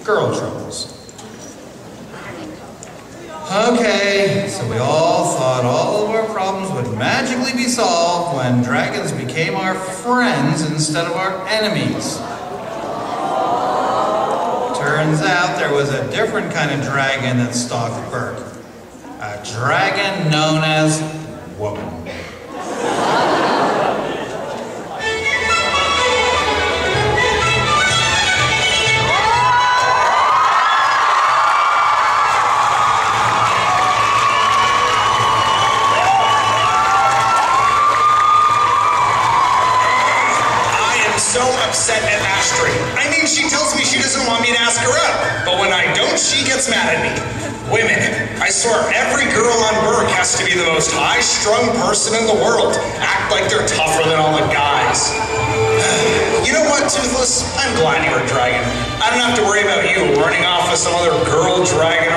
girl troubles. Okay, so we all thought all of our problems would magically be solved when dragons became our friends instead of our enemies. Turns out there was a different kind of dragon that stalked Burke. A dragon known as woman. Upset at Astrid. I mean, she tells me she doesn't want me to ask her out, but when I don't, she gets mad at me. Women, I swear, every girl on Burke has to be the most high-strung person in the world. Act like they're tougher than all the guys. You know what, Toothless? I'm glad you're a dragon. I don't have to worry about you running off with some other girl dragon